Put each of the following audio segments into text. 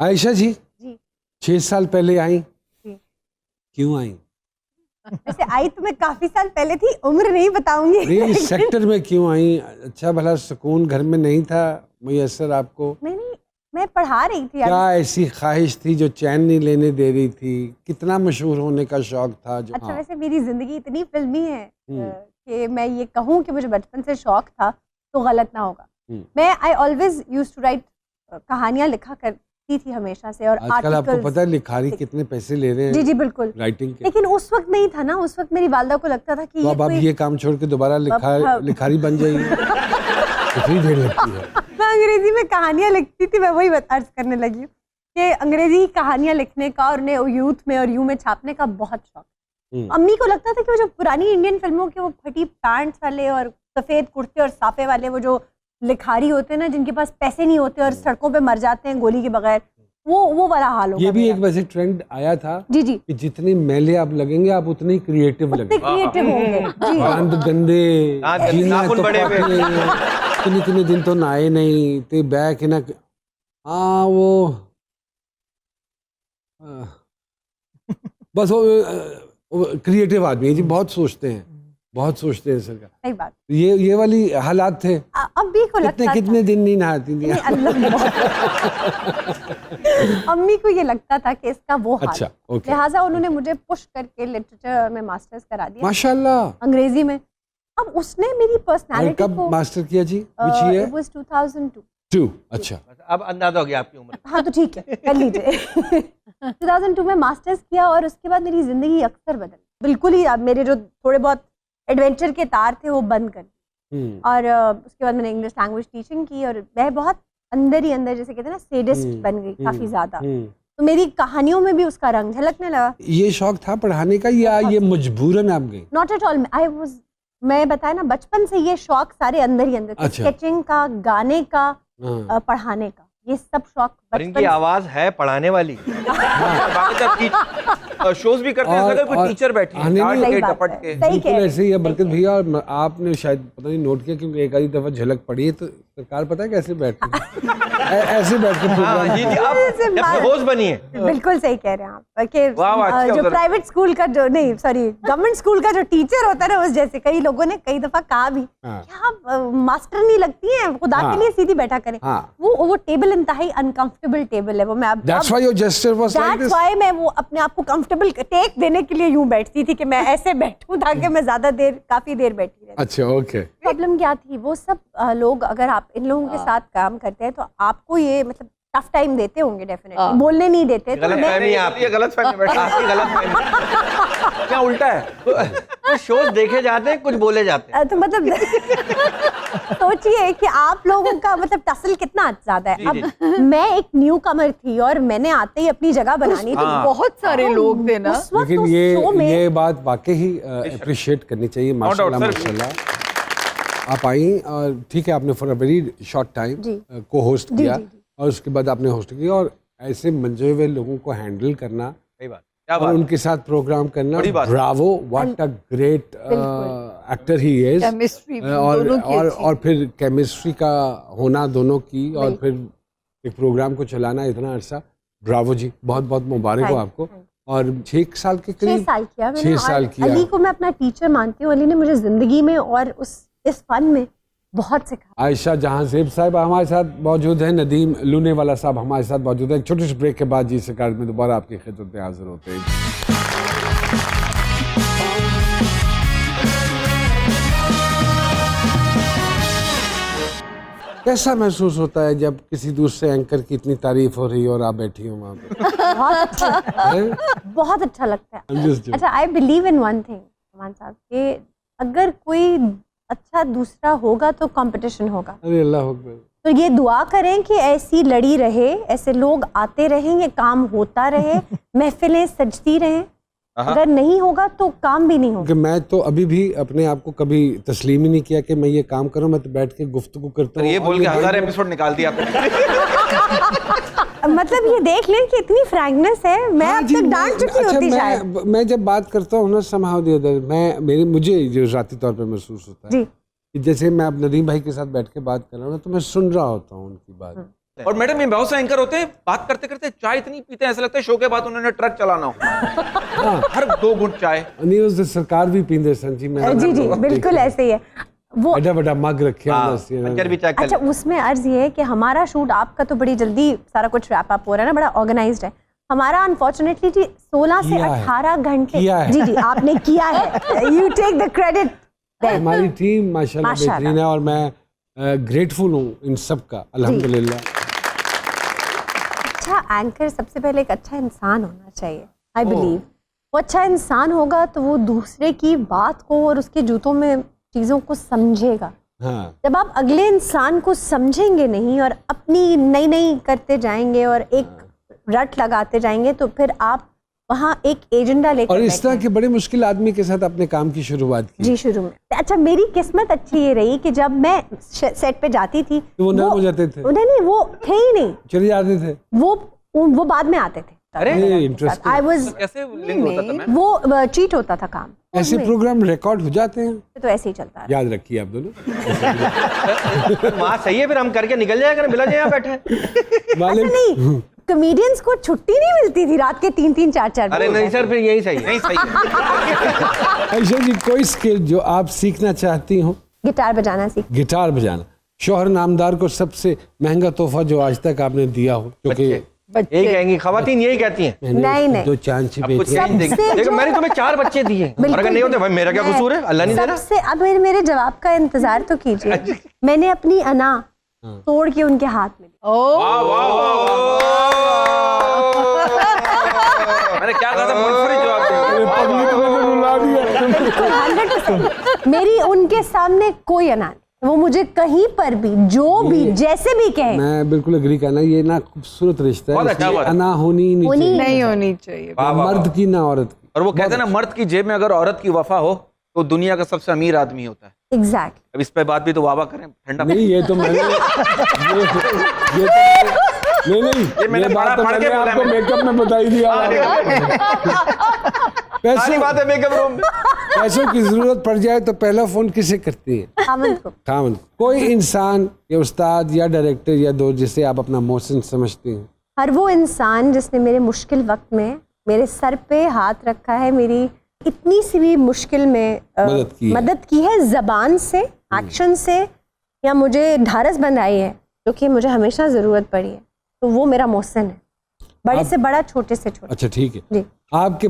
आयशा जी जी 6 साल पहले आई, जी। क्यों आई? वैसे आई तो मैं काफी साल पहले थी, उम्र नहीं बताऊंगी। नहीं, इस सेक्टर में क्यों आई? अच्छा भला सुकून घर में नहीं था मुयस्सर आपको? नहीं, मैं पढ़ा रही थी। क्या ऐसी ख्वाहिश थी जो चैन नहीं लेने दे रही थी? कितना मशहूर होने का शौक था जो? अच्छा वैसे मेरी जिंदगी इतनी फिल्मी है हम्म। कि मैं ये कहूँ कि मुझे बचपन से शौक था तो गलत ना होगा। हम्म। मैं I always used to write, कहानियां लिखा करती थी हमेशा से। और आजकल आपको articles- पता है लिखारी कितने पैसे ले रहे हैं? जी जी बिल्कुल। राइटिंग के। लेकिन उस वक्त नहीं था ना, उस वक्त मेरी वालदा को लगता था कि तो अब आप ये काम छोड़ के दोबारा लिखारी बन जाइए। कितनी देर लगती है? मैं अंग्रेजी में कहानियां लिखती थी, मैं वही अर्ज करने लगी हूँ कि अंग्रेजी कहानियां लिखने का और उन्हें यूथ में और यू में छापने का बहुत शौक। अम्मी को लगता था कि वो जो पुरानी इंडियन फिल्मों के वो फटी पैंट्स वाले और सफेद कुर्ते और साफे वाले वो जो लिखारी होते हैं ना, जिनके पास पैसे नहीं होते और सड़कों पे मर जाते हैं गोली के बगैर, वो वाला हाल होगा। ये भी एक वैसे ट्रेंड आया था जी जी, कि जितने मैले आप लगेंगे आप उतने ही क्रिएटिव उतने लगेंगे। क्रिएटिव होंगे जी। बांध गंदे जीना तो बड़े कितने कितने दिन तो नहाए नहीं ते बैक ना। हाँ वो बस वो क्रिएटिव आदमी है जी, बहुत सोचते हैं, बहुत सोचते हैं सर का। सही बात। ये वाली हालात थे। अम्मी को लगता था, कितने दिन नहीं नहाती थी? अम्मी को ये लगता था कि इसका वो हाल अच्छा, है। ओके। लिहाजा उन्होंने मुझे पुश करके लिटरेचर में मास्टर्स करा दिया माशाल्लाह। अंग्रेजी में। अब उसने मेरी और पर्सनालिटी कब को मास्टर किया जी? Which year? it was 2002। 2। अच्छा। अब अंदाजा हो गया आपकी उम्र। हाँ तो ठीक है, कर लीजिए। 2002 में मास्टर्स किया और उसके बाद मेरी जिंदगी अक्सर बदली बिल्कुल ही। अब मेरे जो थोड़े बहुत एडवेंचर के तार थे वो बंद कर दिए। और उसके बाद मैंने इंग्लिश लैंग्वेज टीचिंग की और मैं बहुत अंदर ही अंदर, जैसे कहते हैं ना, सेडिस्ट बन गई काफी ज्यादा। तो मेरी कहानियों में भी उसका रंग झलकने लगा। ये शौक था पढ़ाने का या ये मजबूरन आप गई? Not at all. मैं बताया ना, बचपन से ये शौक सारे अंदर ही अंदर थे। अच्छा। स्केचिंग का, गाने का, हाँ। पढ़ाने का, ये सब शौक और इनकी बचपन से। आवाज है पढ़ाने वाली। शोज भी करते हैं, और- अगर कोई और टीचर बैठी है, आने में- डांट सही के बात टपट है। के। सही कह बिल्कुल रहे ऐसे ही है हैं, बरकत सही भैया। और आपने शायद पता नहीं नोट किया, क्योंकि एक आधी दफा झलक पड़ी है तो सरकार पता है कैसे बैठती है? ऐसे बैठ के हाँ, प्रोग्राम। जी जी, अब होस्ट बनी है। बिल्कुल सही कह रहे हैं आप कि वाह, वाह, अच्छी जो observation। प्राइवेट स्कूल का जो, नहीं सॉरी, गवर्नमेंट स्कूल का जो टीचर होता है ना, उस जैसे कई लोगों ने कई दफा कहा भी हाँ। कि आप मास्टर नहीं लगती हैं, खुदा हाँ। के लिए सीधी बैठा करें। हाँ। वो टेबल इंतहाई अनकंफर्टेबल टेबल है वो। मैं That's why your gesture was like That's this? why मैं वो अपने आप को कंफर्टेबल टेक देने के लिए यूं बैठती थी कि मैं ऐसे बैठूं ताकि मैं ज्यादा देर, काफी देर बैठी रहती। अच्छा, ओके। प्रॉब्लम क्या थी, वो सब लोग, अगर आप इन लोगों के साथ काम करते हैं तो आपको ये मतलब टफ टाइम देते होंगे डेफिनेटली, बोलने नहीं देते। तो गलत मैं फहमी है आपकी, गलत फहमी बैठा आपकी गलत फहमी। क्या उल्टा है? तो शोज देखे जाते हैं, कुछ बोले जाते हैं। तो मतलब सोचिए कि आप लोगों का मतलब टसल कितना ज्यादा है। जी, अब मैं एक न्यू कमर थी और मैंने आते ही अपनी जगह बनानी थी। हाँ। बहुत सारे लोग थे ना। उस वक्त लेकिन उस शो में ये बात वाकई ही अप्रिशिएट करनी चाहिए। माशाल्लाह doubt, sir। माशाल्लाह आप आई और ठीक है, आपने for a very short time जी। को होस्ट जी, किया जी, जी। और उसके बाद आपने होस्ट किया। और ऐसे मंजे हुए लोगों को हैंडल करना सही बात, क्या और बात है। उनके साथ प्रोग्राम करना, बड़ी बात है। Bravo, what a great actor he is. Chemistry और दोनों की और अच्छी। और फिर केमिस्ट्री का होना दोनों की, और फिर एक प्रोग्राम को चलाना इतना अरसा, ब्रावो जी, बहुत बहुत मुबारक हो आपको। और 6 साल के 6 करीब साल किया मैंने। 6 साल और किया। अली को मैं अपना टीचर मानती हूँ। अली ने मुझे जिंदगी में और इस फन में बहुत सिखाया। आयशा जहां ज़ेब साहब हमारे साथ मौजूद है, नदीम लूने वाला साहब हमारे साथ मौजूद है। एक छोटे से ब्रेक के बाद जी सरकार में दोबारा आपकी खिदमत में हाजिर होते हैं। कैसा महसूस होता है जब किसी दूसरे एंकर की इतनी तारीफ हो रही है और आप बैठी हो वहाँ पे? बहुत अच्छा लगता है, हैं? बहुत अच्छा लगता है। I'm just joking. अच्छा, I believe in one thing Salman साहब, कि अगर कोई अच्छा दूसरा होगा तो कंपटीशन होगा। अरे अल्लाह अकबर। तो ये दुआ करें कि ऐसी लड़ी रहे, ऐसे लोग आते रहें, ये काम होता रहे, महफिलें सजती रहें। अगर नहीं होगा तो काम भी नहीं होगा। क्योंकि मैं तो अभी भी अपने आप को कभी तस्लीम ही नहीं किया कि मैं ये काम करूं। मैं तो बैठ के गुफ्तगू करता तो हूँ। ये बोल के 1000 एपिसोड निकाल दिया आपने। मतलब ये देख लें कि इतनी फ्रैंकनेस है। मैं हाँ अब जी, तक डांट चुकी अच्छा, होती शायद। मैं जब बात करता हूँ ना somehow the other, मुझे जो ज़ाती तौर पे महसूस होता है जी। कि जैसे मैं अब नदीम भाई के साथ बैठ के बात कर रहा हूँ ना, तो मैं सुन रहा होता हूँ उनकी बात। हैं। और मैडम ये बहुत से एंकर होते हैं, बात करते करते चाय इतनी पीते हैं ऐसा लगता है शो के बाद उन्होंने ट्रक चलाना हो। हर 2 घुट चाय। नहीं उस सरकार भी पींदे सन जी, मैं जी जी बिल्कुल ऐसे ही है वो। बड़ा बड़ा मग रखे हाँ, अंदर से। अंदर भी चेक कर अच्छा उसमें अर्ज ये है कि हमारा शूट, आपका तो बड़ी जल्दी सारा कुछ रैप अप हो रहा है ना, बड़ा ऑर्गेनाइज्ड है। हमारा अनफॉर्चुनेटली जी 16 से किया है। 18 घंटे किया है। जी जी आपने किया है, यू टेक द क्रेडिट। हमारी टीम माशाल्लाह माशाल्लाह। बेहतरीन है और मैं ग्रेटफुल हूँ इन सब का, अल्हम्दुलिल्लाह। अच्छा एंकर सबसे पहले एक अच्छा इंसान होना चाहिए, आई बिलीव। वो अच्छा इंसान होगा तो वो दूसरे की बात को और उसके जूतों में चीज़ों को समझेगा। हाँ जब आप अगले इंसान को समझेंगे नहीं और अपनी नई नई करते जाएंगे और एक रट लगाते जाएंगे तो फिर आप वहाँ एक एजेंडा लेकर और इस बैठे तरह हैं। के बड़े मुश्किल आदमी के साथ अपने काम की शुरुआत की। जी शुरू में। अच्छा मेरी किस्मत अच्छी ये रही कि जब मैं सेट पे जाती थी तो वो नर्म हो जाते थे, नहीं नहीं वो थे ही नहीं, चले जाते थे। वो बाद में आते थे। अरे इंटरेस्टिंग। आई वाज कैसे लिंक होता था मैम? वो चीट होता था काम, ऐसे प्रोग्राम रिकॉर्ड हो जाते हैं, तो ऐसे ही चलता रहा। याद रखिए आप दोनों। वहाँ सही है, फिर हम करके निकल जाएगा, बिला जाए यहाँ बैठे। मालिक नहीं कॉमेडियंस को छुट्टी नहीं मिलती थी रात के 3-3 4-4 अरे नहीं सर, फिर यही सही नहीं सही ऐशा जी कोई स्किल जो आप सीखना चाहती हो? गिटार बजाना सीख। गिटार बजाना। शौहर नामदार को सबसे महंगा तोहफा जो आज तक आपने दिया हो, क्योंकि यही कहेंगी खवातीन, यही कहती हैं। मैंने नहीं, इसको नहीं। 2 चांद से अब कुछ बेचे। नहीं देख सबसे देखो, जो- मैंने तुम्हें 4 बच्चे दिए और बिल्कुल अगर नहीं होते भाई मेरा क्या मैं- कसूर है, अल्लाह नहीं दे रहा। सबसे अब मेरे जवाब का इंतजार तो कीजिए। मैंने अपनी अना तोड़ के उनके हाथ में दी। वाह वाह मैंने क्या कहा था, मुनफरिद जवाब दिया। पब्लिक ने तो रुला दिया। 100% मेरी उनके सामने कोई अना नहीं। वो मुझे कहीं पर भी जो भी जैसे भी कहें मैं बिल्कुल एग्री करना, ये ना खूबसूरत रिश्ता है, बहुत अच्छा इसमें बात है। अना होनी ही नहीं होनी चाहिए, नहीं होनी चाहिए। वाह, वाह, मर्द वाह। की ना औरत की। और वो कहते हैं ना, मर्द की जेब में अगर औरत की वफा हो तो दुनिया का सबसे अमीर आदमी होता है। एग्जैक्टली। अब इस पे बात भी तो वाह वाह करें, ठंडा नहीं ये तो मैंने ये मैंने बात पढ़ा- तो पढ़ के मैंने बोला आपको मैंने। मेकअप में बताई दिया। सारी पैसों बात है मेकअप रूम में। पैसों की जरूरत पड़ जाए तो पहला फोन किसे करती है? खामन को। खामन। कोई इंसान या उस्ताद या डायरेक्टर या दोस्त जिसे आप अपना मोहसिन समझती हैं? हर वो इंसान जिसने मेरे मुश्किल वक्त में मेरे सर पे हाथ रखा है, मेरी इतनी सी भी मुश्किल में मदद की है, जबान से, एक्शन से, या मुझे ढारस बंधाई है जो कि मुझे हमेशा जरूरत पड़ी है, तो वो मेरा मोहसिन है। बड़े से बड़ा, छोटे से छोटा। अच्छा ठीक है। जी। आपके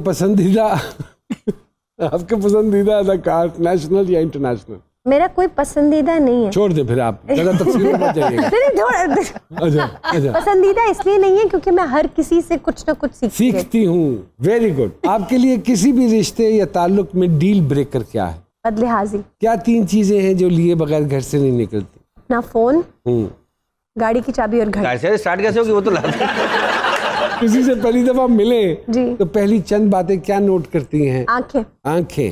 पसंदीदा अदाकार नेशनल या इंटरनेशनल? मेरा कोई पसंदीदा नहीं है। छोड़ दे फिर, आप ज़्यादा तफसील में मत जाइएगा। अच्छा अच्छा। पसंदीदा इसलिए नहीं है क्योंकि मैं हर किसी से कुछ ना कुछ सीखती रहती सीखती हूँ। Very good. आपके लिए किसी भी रिश्ते या ताल्लुक में डील ब्रेकर क्या है? हूँ। बदलिहाजी। क्या 3 चीजें हैं जो लिए बगैर घर से नहीं निकलती? अपना फोन, हम्म। गाड़ी की चाबी और घर। कैसे स्टार्ट कैसे होगी वो तो लाते। किसी से पहली दफा मिले जी। तो पहली चंद बातें क्या नोट करती हैं? आंखें। आंखें।